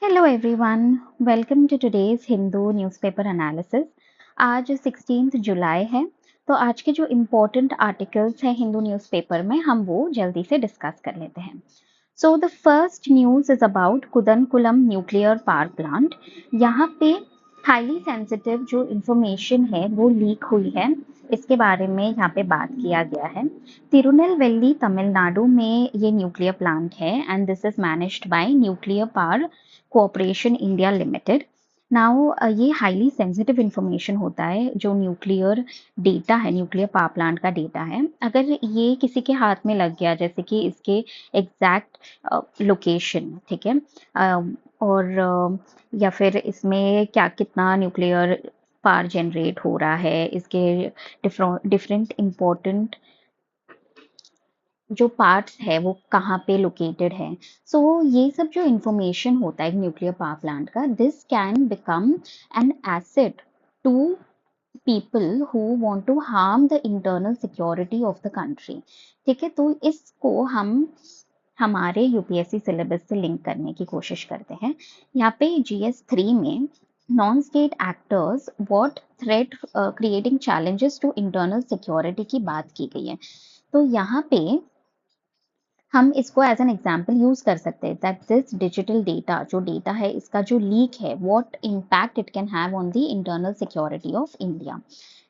Hello everyone, welcome to today's Hindu newspaper analysis. आज 16 जुलाई है, तो आज के जो इम्पोर्टेंट आर्टिकल्स हैं हिंदू न्यूज़पेपर में हम वो जल्दी से डिस्कस कर लेते हैं. So the first news is about Kudankulam nuclear power plant. यहाँ पे हाईली सेंसिटिव जो इंफॉर्मेशन है वो लीक हुई है, इसके बारे में यहाँ पे बात किया गया है. तिरुनेलवेली तमिलनाडु में ये न्यूक्लियर प्लांट है and this is managed by nuclear power cooperation India limited. Now ये हाईली सेंसिटिव इंफॉर्मेशन होता है, जो न्यूक्लियर डेटा है, न्यूक्लियर पावर प्लांट का डेटा है. अगर ये किसी के हाथ में लग गया, जैसे कि इसके एग्जैक्ट लोकेशन, ठीक है, और या फिर इसमें क्या कितना न्यूक्लियर पावर जनरेट हो रहा है, इसके डिफरेंट इम्पोर्टेंट जो पार्ट्स है वो कहाँ पे लोकेटेड है. सो ये सब जो इंफॉर्मेशन होता है न्यूक्लियर पावर प्लांट का, this can become an asset to people who want to harm the internal security of the country. ठीक है, तो इसको हम हमारे यूपीएससी सिलेबस से लिंक करने की कोशिश करते हैं. यहाँ पे GS3 में non state actors what threat creating challenges to internal security की बात की गई है. तो यहाँ पे हम इसको एज एन एग्जाम्पल यूज कर सकते हैं दैट दिस डिजिटल डेटा, जो डेटा है इसका जो लीक है, what impact it can have on the internal security of India.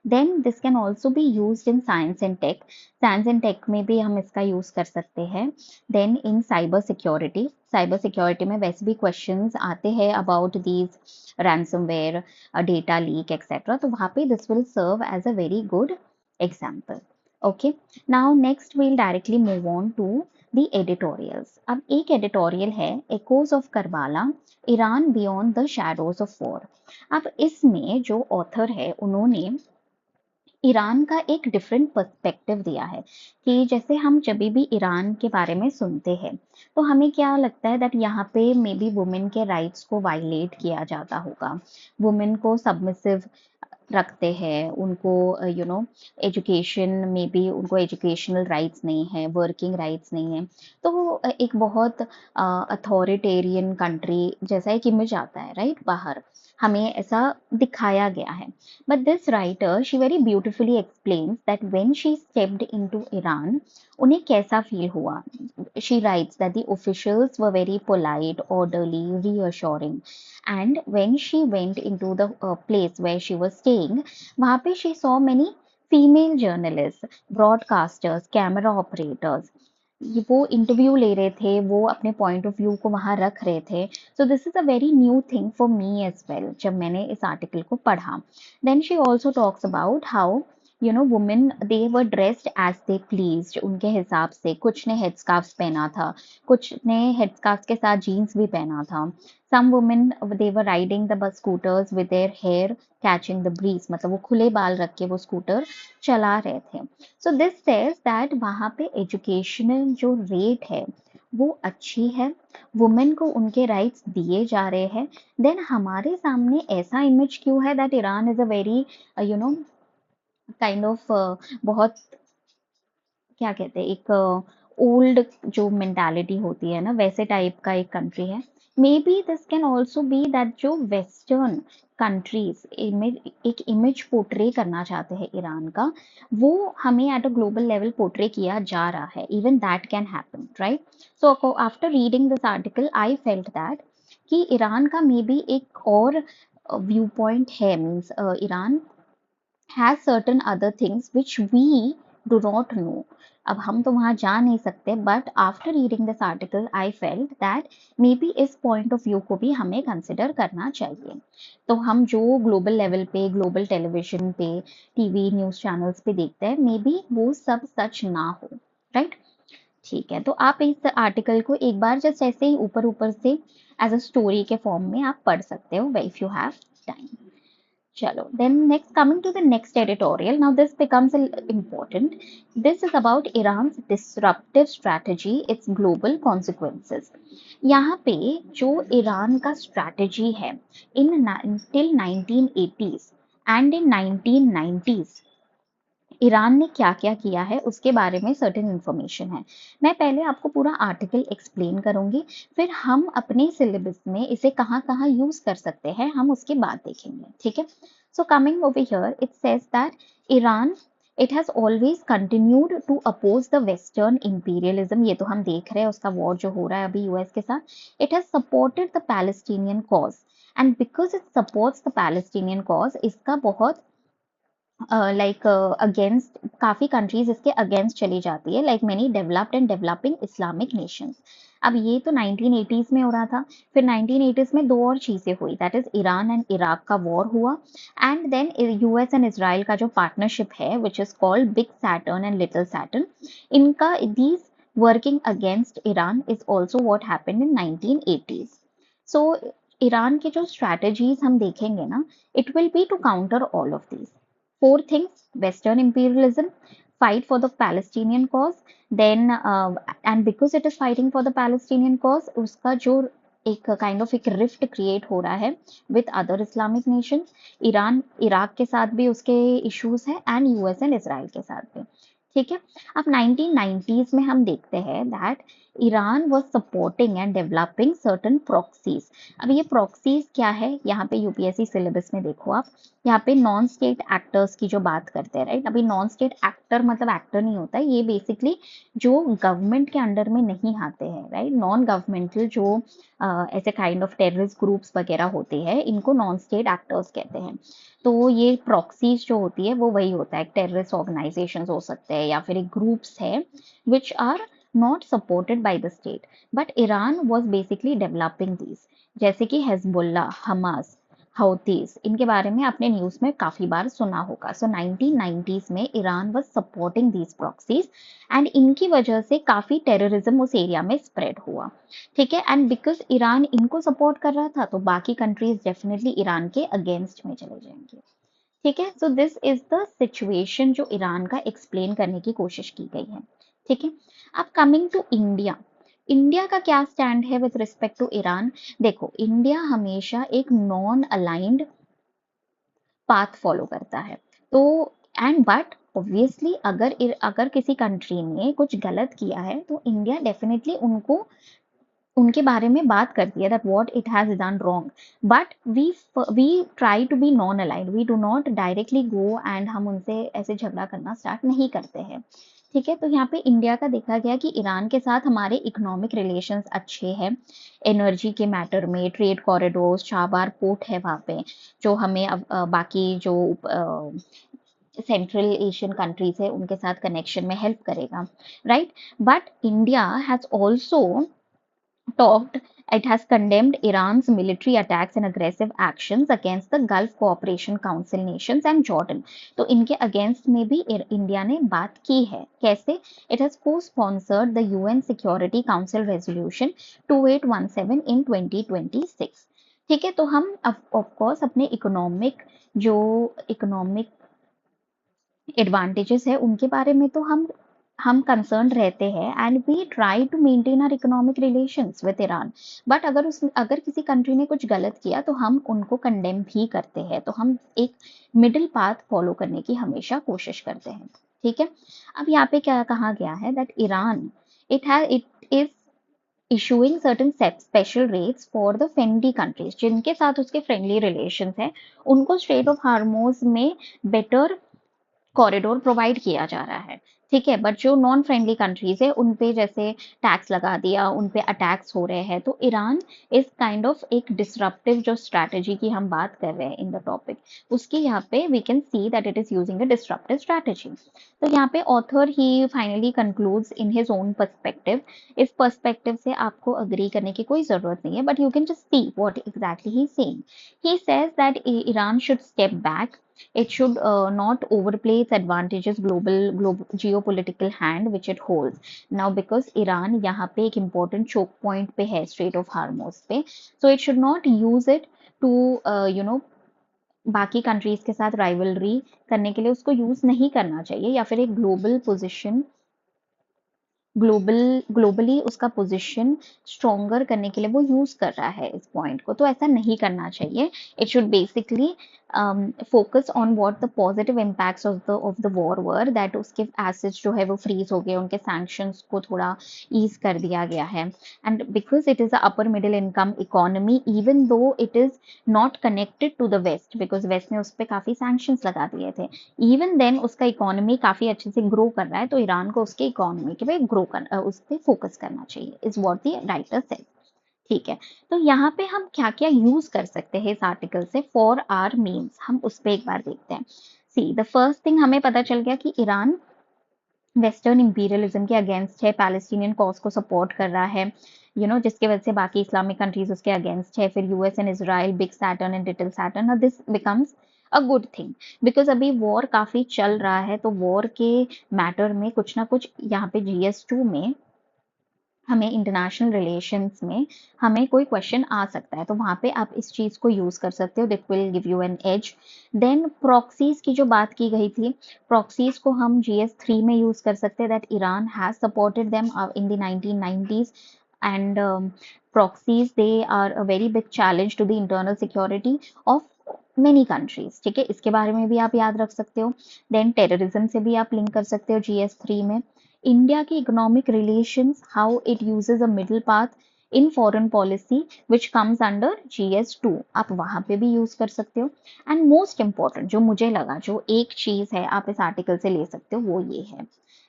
Then this can also be used in science and tech. Science and tech में भी हम इसका यूज कर सकते हैं. देन इन साइबर सिक्योरिटी में वैसे भी क्वेश्चंस आते हैं about these ransomware, data leak etcetera, तो वहाँ पे this will serve as a very good example. Okay, now next we'll directly move on to the editorials. अब एक एडिटोरियल है echoes of Karbala, Iran beyond the shadows of war. अब इसमें जो author है उन्होंने ईरान का एक डिफरेंट पर्सपेक्टिव दिया है कि जैसे हम जब भी ईरान के बारे में सुनते हैं तो हमें क्या लगता है दैट यहाँ पे मे बी वुमेन के राइट्स को वायलेट किया जाता होगा, वुमेन को सबमिसिव रखते हैं, उनको एजुकेशन में भी उनको एजुकेशनल राइट्स नहीं है, वर्किंग राइट्स नहीं है. तो एक बहुत अथॉरिटेरियन कंट्री जैसा एक इमेज आता है, राइट, बाहर हमें ऐसा दिखाया गया है. But this writer she very beautifully explains that when she stepped into Iran उन्हें कैसा फील हुआ. She writes that the officials were very polite, orderly, reassuring. And when she went into the place where she was staying, वहाँ पे she saw many female journalists, broadcasters, camera operators. वो interview ले रहे थे, वो अपने point of view को वहाँ रख रहे थे. So this is a very new thing for me as well जब मैंने इस आर्टिकल को पढ़ा. Then she also talks about how women they were dressed as they pleased, उनके हिसाब से. कुछ ने हेड स्कार्फ पहना था, कुछ ने हेड स्कार्फ के साथ जीन्स भी पहना था. Some women they were riding the bus scooters with their hair catching the breeze, मतलब वो खुले बाल रख के वो स्कूटर चला रहे थे. So this says that वहाँ पे एजुकेशनल जो रेट है वो अच्छी है, वुमेन को उनके राइट्स दिए जा रहे हैं. देन हमारे सामने ऐसा इमेज क्यों है that Iran is a very kind of बहुत क्या कहते हैं, एक ओल्ड जो मेंटालिटी होती है ना, वैसे टाइप का एक कंट्री है. May be this can also be that जो वेस्टर्न कंट्रीज एक इमेज पोर्ट्रे करना चाहते हैं ईरान का, वो हमें at a global level portray किया जा रहा है. Even that can happen, right. So after reading this article I felt that कि ईरान का मे बी एक और व्यू पॉइंट है. Means Iran has certain other things which we do not know. अब हम तो वहां जा नहीं सकते, but after reading this article I felt that may be इस पॉइंट ऑफ व्यू को भी हमें कंसिडर करना चाहिए. तो हम जो ग्लोबल लेवल पे, ग्लोबल टेलीविजन पे, टीवी न्यूज चैनल्स पे देखते हैं, मे बी वो सब सच ना हो, राइट. ठीक है, तो आप इस आर्टिकल को एक बार जस्ट ऐसे ही ऊपर ऊपर से एज अ स्टोरी के फॉर्म में आप पढ़ सकते हो if you have time. Chalo. Then next, coming to the next editorial. Now this becomes important. This is about Iran's disruptive strategy, its global consequences. यहाँ पे जो ईरान का strategy है till 1980s and in 1990s, Iran ने क्या क्या किया है उसके बारे में सर्टेन इन्फॉर्मेशन है। मैं पहले आपको पूरा आर्टिकल एक्सप्लेन करूंगी, फिर हम अपने सिलेबस में इसे कहाँ कहाँ यूज कर सकते हैं हम उसके बाद देखेंगे, ठीक है। So coming over here it says that Iran it has always continued to oppose the western imperialism, ये तो हम देख रहे हैं उसका वॉर जो हो रहा है अभी यूएस के साथ। It has supported the Palestinian cause and because it supports the Palestinian cause इसका बहुत अगेंस्ट काफी कंट्रीज इसके अगेंस्ट चली जाती है, like many developed and developing Islamic Nations. अब ये तो 1980s में हो रहा था, फिर 1980s में दो और चीजें हुई, that is Iran and Iraq का वॉर हुआ, and then US and Israel का जो पार्टनरशिप है which is called big Saturn and little Saturn, इनका these working against Iran is also what happened in 1980s। So Iran के जो strategies हम देखेंगे ना, it will be to counter all of these four things: Western imperialism, fight for the Palestinian cause, then and because it is fighting for the Palestinian cause, उसका जो एक kind of एक rift create हो रहा है with other Islamic Nations, Iran Iraq के साथ भी उसके इश्यूज है एंड यूएस एंड इसराइल के साथ भी, ठीक है। अब 1990s में हम देखते हैं that Iran was supporting and developing certain proxies. अब ये प्रॉक्सीज क्या है, यहाँ पे यूपीएससी सिलेबस में देखो आप, यहाँ पे नॉन स्टेट एक्टर्स की जो बात करते हैं, राइट। अभी नॉन स्टेट एक्टर मतलब एक्टर नहीं होता है, ये बेसिकली जो गवर्नमेंट के अंडर में नहीं आते हैं, राइट। नॉन गवर्नमेंटल जो ऐसे काइंड ऑफ टेररिस्ट ग्रुप्स वगैरह होते हैं, इनको नॉन स्टेट एक्टर्स कहते हैं। तो ये प्रॉक्सीज जो होती है वो वही होता है, टेररिस्ट ऑर्गेनाइजेशन हो सकते हैं या फिर एक ग्रुप्स है which are not supported by the state, but Iran was basically developing these, जैसे कि हिजबुल्ला, हमास, हौतीस, इनके बारे में आपने न्यूज में काफी बार सुना होगा। सो 1990s में Iran was supporting these proxies and इनकी वजह से काफी टेररिज्म उस एरिया में स्प्रेड हुआ, ठीक है। एंड बिकॉज ईरान इनको सपोर्ट कर रहा था तो बाकी कंट्रीज डेफिनेटली ईरान के अगेंस्ट में चले जाएंगे, ठीक है। So this is the situation जो ईरान का एक्सप्लेन करने की कोशिश की गई है, ठीक है। अब कमिंग टू इंडिया, इंडिया का क्या स्टैंड है विद रिस्पेक्ट टू ईरान। देखो, इंडिया हमेशा एक नॉन अलाइंड पाथ फॉलो करता है, तो एंड बट ऑब्वियसली अगर किसी कंट्री ने कुछ गलत किया है तो इंडिया डेफिनेटली उनको उनके बारे में बात करती है that what it has done wrong, but we try to be non aligned, we do not directly go and हम उनसे ऐसे झगड़ा करना स्टार्ट नहीं करते हैं, ठीक है। तो यहाँ पे इंडिया का देखा गया कि ईरान के साथ हमारे इकोनॉमिक रिलेशंस अच्छे हैं, एनर्जी के मैटर में ट्रेड कॉरिडोर्स, चाबार पोर्ट है वहाँ पे, जो हमें बाकी जो सेंट्रल एशियन कंट्रीज है उनके साथ कनेक्शन में हेल्प करेगा, right. But India has also talked, it has condemned Iran's military attacks and aggressive actions against the Gulf Cooperation Council nations and Jordan. तो इनके अगेंस्ट में भी इंडिया ने बात की है, कैसे? It has co-sponsored the UN Security Council Resolution 2817 in 2026. ठीक है, तो हम ऑफ कोर्स अपने इकोनॉमिक एडवांटेजेस है उनके बारे में तो हम कंसर्न रहते हैं and we try to maintain our economic relations with Iran, but अगर किसी कंट्री ने कुछ गलत किया तो हम उनको कंडेम भी करते हैं, तो हम एक मिडिल पाथ फॉलो करने की हमेशा कोशिश करते हैं, ठीक है। अब यहाँ पे क्या कहा गया है that Iran it is issuing certain special rates for the friendly countries, जिनके साथ उसके फ्रेंडली रिलेशंस है उनको स्ट्रेट ऑफ हार्मोज में बेटर कॉरिडोर प्रोवाइड किया जा रहा है, ठीक है। बट जो नॉन फ्रेंडली कंट्रीज है उन पे जैसे टैक्स लगा दिया, उन पे अटैक्स हो रहे हैं, तो ईरान इस काइंड ऑफ एक डिसरप्टिव जो स्ट्रैटेजी की हम बात कर रहे हैं इन द टॉपिक, उसकी यहाँ पे we can see that it is using a disruptive strategy. तो यहाँ पे author he finally concludes in his own perspective, इस पर्सपेक्टिव से आपको अग्री करने की कोई जरूरत नहीं है, but you can just see what exactly he is saying. He says that Iran should step back, it should not overplay its advantages global geopolitical hand which it holds now, because Iran यहाँ पे एक important choke point पे है Strait of Hormuz पे, so it should not use it to बाकी countries के साथ rivalry करने के लिए उसको यूज नहीं करना चाहिए, या फिर एक ग्लोबल पोजीशन ग्लोबली उसका पोजीशन स्ट्रॉन्गर करने के लिए वो यूज कर रहा है इस पॉइंट को, तो ऐसा नहीं करना चाहिए। It should basically focus on what the positive impacts of the war were, that उसके एसेट्स जो है वो फ्रीज हो गए, उनके सैंक्शंस को थोड़ा ईज कर दिया गया है, and because it is a upper middle income economy, even though it is not connected to the west, because west ने उस पर काफी सैंक्शंस लगा दिए थे, इवन देन उसका इकोनॉमी काफी अच्छे से ग्रो कर रहा है, तो ईरान को उसके इकोनॉमी के पे ग्रो कर उस पर फोकस करना चाहिए, is what the writer said. ठीक है, तो यहाँ पे हम क्या क्या यूज कर सकते हैं इस आर्टिकल से फॉर आर मेंस, हम उस पर एक बार देखते हैं। सी द फर्स्ट थिंग, हमें पता चल गया कि ईरान वेस्टर्न इंपीरियलिज्म के अगेंस्ट है, पैलेस्टीनियन कॉज को सपोर्ट कर रहा है, जिसके वजह से बाकी इस्लामिक कंट्रीज उसके अगेंस्ट है, फिर US and Israel, big Saturn and little Saturn, this becomes a good thing, because अभी वॉर काफी चल रहा है, तो वॉर के मैटर में कुछ ना कुछ यहाँ पे GS2 में हमें इंटरनेशनल रिलेशंस में हमें कोई क्वेश्चन आ सकता है, तो वहां पे आप इस चीज को यूज कर सकते हो, that will give you an edge. Then proxies की जो बात की गई थी, प्रॉक्सीज को हम GS3 में यूज कर सकते हैं, that Iran has supported them in the 1990s, and proxies they are a very big challenge to the internal security of many countries। ठीक है, इसके बारे में भी आप याद रख सकते हो। देन टेररिज्म से भी आप लिंक कर सकते हो GS3 में। इंडिया की economic relations, how it uses a middle path in foreign policy which comes under GS2, आप वहां पे भी यूज कर सकते हो। एंड मोस्ट इंपॉर्टेंट जो मुझे लगा, जो एक चीज है आप इस आर्टिकल से ले सकते हो, वो ये है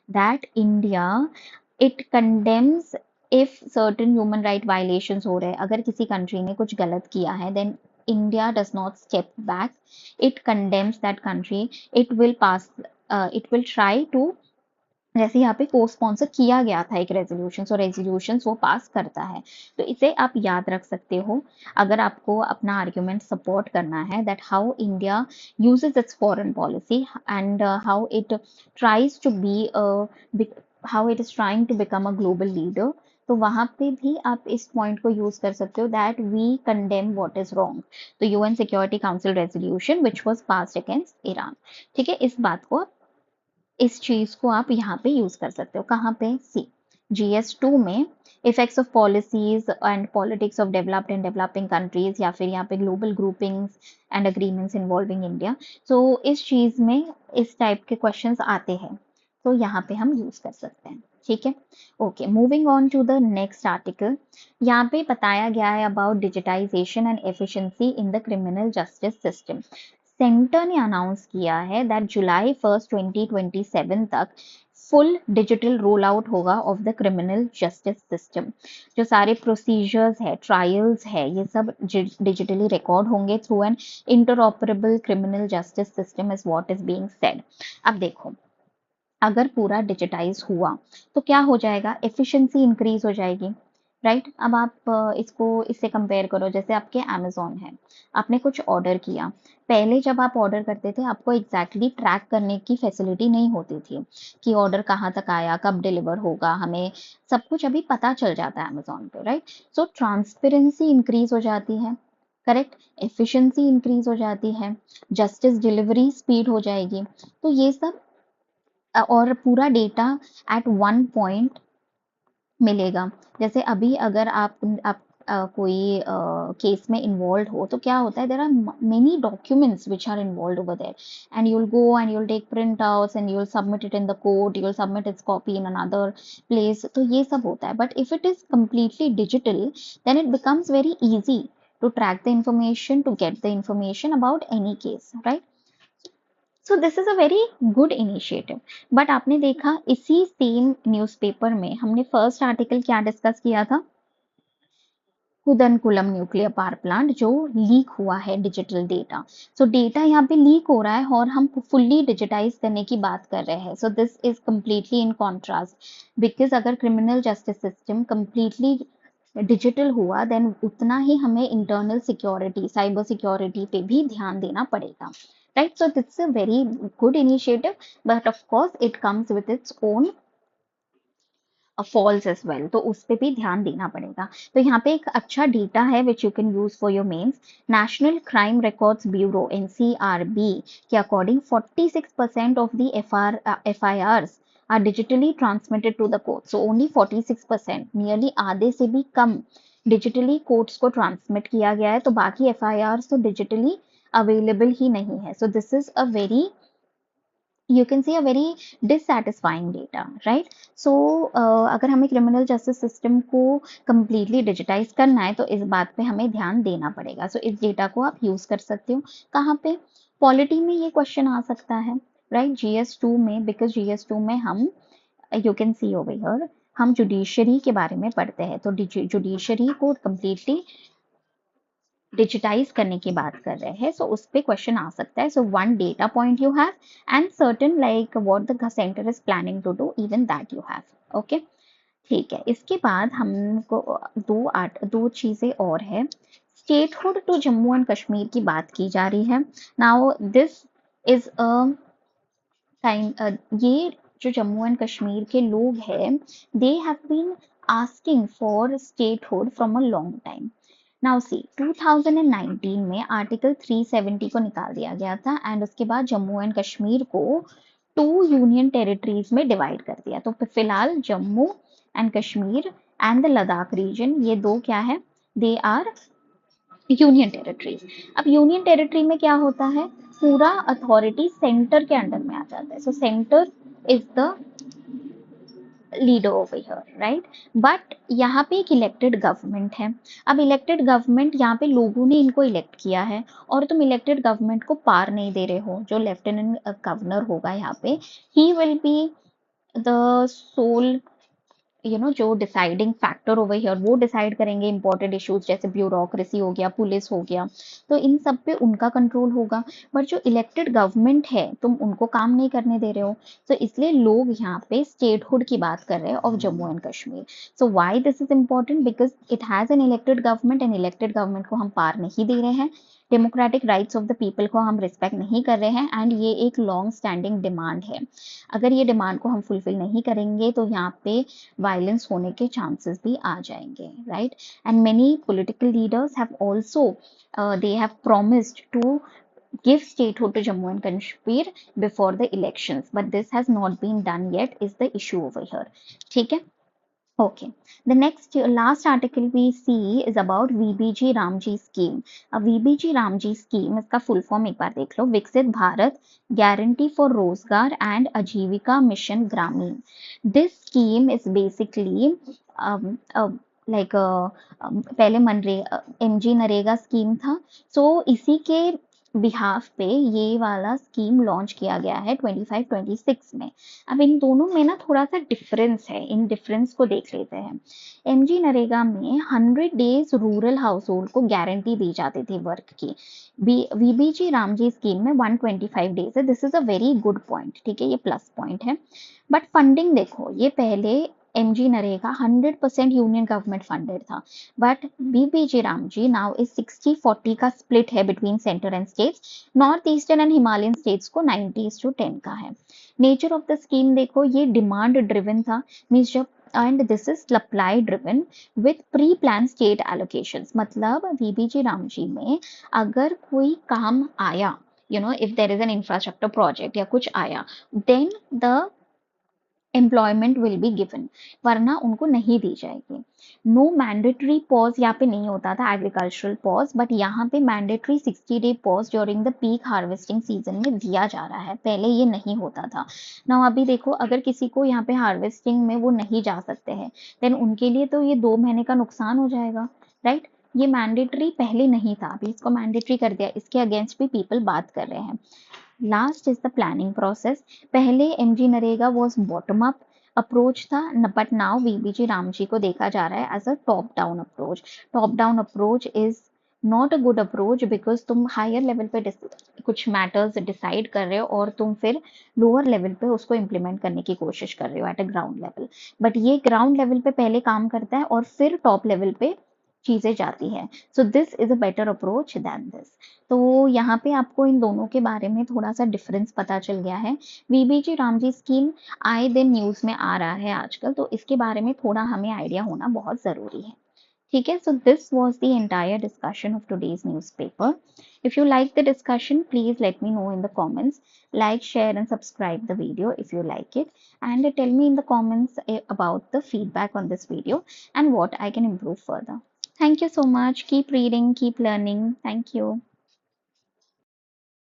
that India it condemns if certain human right violations हो रहे हैं, अगर किसी कंट्री ने कुछ गलत किया है, then India does not step back, it condemns that country, it will pass, it will try to, जैसे यहाँ पे को स्पॉन्सर किया गया था एक रेजोल्यूशन, सो रेजोल्यूशन वो पास करता है, तो इसे आप याद रख सकते हो अगर आपको अपना आर्ग्यूमेंट सपोर्ट करना है, that how India uses its foreign policy and how it tries to be, how it is trying to become a global leader, तो वहां पे भी आप इस पॉइंट को यूज कर सकते हो, that we condemn what is wrong, तो UN security council resolution which was passed against Iran. ठीक है, इस बात को आप, इस चीज को आप यहाँ पे यूज कर सकते हो, कहाँ पे, सी GS2 में effects of policies and politics of developed and developing countries, या फिर यहाँ पे global groupings and agreements involving India, so इस चीज में इस टाइप के क्वेश्चंस आते हैं, तो यहाँ पे हम यूज कर सकते हैं। ठीक है, okay, moving on to the next article, यहाँ पे बताया गया है about digitisation and efficiency in the criminal justice system. Centre ने अनाउंस किया है दैट जुलाई 1 2027 तक फुल डिजिटल रोल आउट होगा of the criminal justice system, जो सारे प्रोसीजर्स है, ट्रायल्स है, ये सब डिजिटली रिकॉर्ड होंगे through an interoperable criminal justice system, is what is being said. अब देखो, अगर पूरा डिजिटाइज हुआ तो क्या हो जाएगा, एफिशिएंसी इंक्रीज हो जाएगी, राइट। अब आप इसको इससे कंपेयर करो, जैसे आपके अमेजोन है, आपने कुछ ऑर्डर किया, पहले जब आप ऑर्डर करते थे आपको एग्जैक्टली ट्रैक करने की फैसिलिटी नहीं होती थी कि ऑर्डर कहाँ तक आया, कब डिलीवर होगा, हमें सब कुछ अभी पता चल जाता है अमेजोन पे, राइट। सो ट्रांसपेरेंसी इंक्रीज हो जाती है, करेक्ट, एफिशिएंसी इंक्रीज हो जाती है, जस्टिस डिलीवरी स्पीड हो जाएगी, तो ये सब और पूरा डेटा एट वन पॉइंट मिलेगा। जैसे अभी अगर आप कोई केस में इन्वॉल्व हो, तो क्या होता है, there are many documents which are involve over there, and you'll go and you'll take print outs and you'll submit it in the court, you'll submit its copy in another place, तो ये सब होता है। But if it is completely digital, then it becomes very easy to track the information, to get the information about any case, right? So this is a very good initiative. But आपने देखा इसी same newspaper में हमने first article क्या discuss किया था, कुदनकुलम nuclear power plant जो leak हुआ है डिजिटल डेटा। सो डेटा यहाँ पे लीक हो रहा है और हम फुल्ली डिजिटाइज करने की बात कर रहे हैं। So this is completely in contrast, because अगर criminal justice system completely digital हुआ, देन उतना ही हमें इंटरनल सिक्योरिटी, साइबर सिक्योरिटी पे भी ध्यान देना पड़ेगा, right. So that's a very good initiative, but of course it comes with its own faults as well, तो उस पे भी ध्यान देना पड़ेगा। तो यहाँ पे एक अच्छा डेटा है which you can use for your mains. National crime records bureau NCRB के according 46% of the FIRs are digitally transmitted to the court, so only 46%, nearly आधे से भी कम डिजिटली कोर्ट्स को ट्रांसमिट किया गया है, तो बाकी FIR तो डिजिटली अवेलेबल ही नहीं है. So this is a very, you can see a very dissatisfying data, right? So अगर हमें क्रिमिनल जस्टिस सिस्टम को completely डिजिटाइज करना है तो इस बात पे हमें ध्यान देना पड़ेगा. So इस डेटा को आप यूज कर सकते हो कहाँ पे? पॉलिटी में ये क्वेश्चन आ सकता है, राइट? GS2 में, बिकॉज GS2 में हम, you can see over here, हम जुडिशरी के बारे में पढ़ते हैं, तो जुडिशरी को completely डिजिटाइज करने की बात कर रहे हैं, सो उस पे क्वेश्चन आ सकता है. So one data point you have and certain like what the centre is planning to do, even that you have. Okay, ठीक है. इसके बाद हमको दो चीजें और है. Statehood to Jammu and Kashmir की बात की जा रही है. नाउ दिस इज अ ये जो जम्मू एंड कश्मीर के लोग हैं, they have been asking for statehood from a long time. Now see 2019 में आर्टिकल 370 को निकाल दिया गया था एंड उसके बाद जम्मू एंड कश्मीर को 2 यूनियन टेरिटरीज में डिवाइड कर दिया. तो फिलहाल Jammu and Kashmir and the Ladakh region, ये दो क्या है? They are union territories. अब यूनियन टेरिटरी में क्या होता है? पूरा अथॉरिटी सेंटर के अंडर में आ जाता है. So centre is the leader over here, right? But यहाँ पे एक इलेक्टेड गवर्नमेंट है. अब इलेक्टेड गवर्नमेंट, यहाँ पे लोगों ने इनको इलेक्ट किया है और तुम इलेक्टेड गवर्नमेंट को पार नहीं दे रहे हो. जो लेफ्टिनेंट गवर्नर होगा यहाँ पे, he will be the sole, जो डिसाइडिंग फैक्टर ओवर हियर, वो डिसाइड करेंगे इंपॉर्टेंट इश्यूज जैसे ब्यूरोक्रेसी हो गया, पुलिस हो गया, तो इन सब पे उनका कंट्रोल होगा. बट जो इलेक्टेड गवर्नमेंट है, तुम उनको काम नहीं करने दे रहे हो, तो इसलिए लोग यहाँ पे स्टेटहुड की बात कर रहे हैं of Jammu and Kashmir. So why this is important? Because it has an elected government and elected government को हम पार नहीं दे रहे हैं, democratic rights of the people को हम रिस्पेक्ट नहीं कर रहे हैं, एंड ये एक लॉन्ग स्टैंडिंग डिमांड है. अगर ये डिमांड को हम फुलफिल नहीं करेंगे तो यहाँ पे वायलेंस होने के चांसेस भी आ जाएंगे, right? And many political leaders have also they have promised to give statehood to Jammu and Kashmir before the elections, but this has not been done yet, is the issue over here. ठीक है? Okay. The next last article we see is about VBG Ramji scheme. अब VBG Ramji scheme, इसका full form एक बार देख लो. विकसित Bharat guarantee for रोजगार and आजीविका mission ग्रामीण. This scheme is basically like पहले MG नरेगा स्कीम था, सो इसी के बिहाफ पे ये वाला स्कीम लॉन्च किया गया है 25-26 में. अब इन दोनों में ना थोड़ा सा डिफरेंस है, इन डिफरेंस को देख लेते हैं. MG नरेगा में 100 डेज रूरल हाउस होल्ड को गारंटी दी जाती थी वर्क की. VBG रामजी स्कीम में 125 डेज है. This is a very good point, ठीक है, ये प्लस पॉइंट है. बट फंडिंग देखो, ये पहले MG NREGA 100% union government funded था, but VBG Ramji now is 60-40 का स्प्लिट है between centre and states. North eastern and Himalayan states को 90:10 का है. नेचर ऑफ द स्कीम देखो, ये डिमांड ड्रिवन था, मीन्स जब, and this is supply driven with pre plan state allocations. मतलब VBG रामजी में अगर कोई काम आया, if there is an infrastructure project या कुछ आया, then the employment will be given, वरना उनको नहीं दी जाएगी. नो मैंडेटरी पॉज यहाँ पे नहीं होता था, एग्रीकल्चरल पॉज, बट यहाँ पे mandatory 60-day pause during the peak harvesting season में दिया जा रहा है. पहले ये नहीं होता था. ना अभी देखो, अगर किसी को यहाँ पे हार्वेस्टिंग में वो नहीं जा सकते हैं, देन उनके लिए तो ये 2 महीने का नुकसान हो जाएगा, राइट? ये मैंडेटरी पहले नहीं था, अभी इसको मैंडेटरी कर दिया. इसके अगेंस्ट भी पीपल बात कर रहे हैं. Last is the planning process. पहले MG NREGA was bottom up approach था, बट नाउ VBG रामजी को देखा जा रहा है as a top down approach. Top down approach is not a good approach, because तुम हायर लेवल पे कुछ मैटर्स डिसाइड कर रहे हो और तुम फिर लोअर लेवल पे उसको इम्प्लीमेंट करने की कोशिश कर रहे हो at a ground level. But ये ग्राउंड लेवल पे पहले काम करता है और फिर टॉप लेवल पे चीजें जाती है. So this is a better approach than this. तो यहाँ पे आपको इन दोनों के बारे में थोड़ा सा डिफरेंस पता चल गया है. VBG रामजी स्कीम आए दिन न्यूज में आ रहा है आजकल, तो इसके बारे में थोड़ा हमें आइडिया होना बहुत जरूरी है. ठीक है, so this was the entire discussion of today's newspaper. If you like the discussion, please let me know in the comments. Like, share and subscribe the video if you like it, and tell me in the comments about the feedback on this video and what I can improve further. Thank you so much. Keep reading, keep learning. Thank you.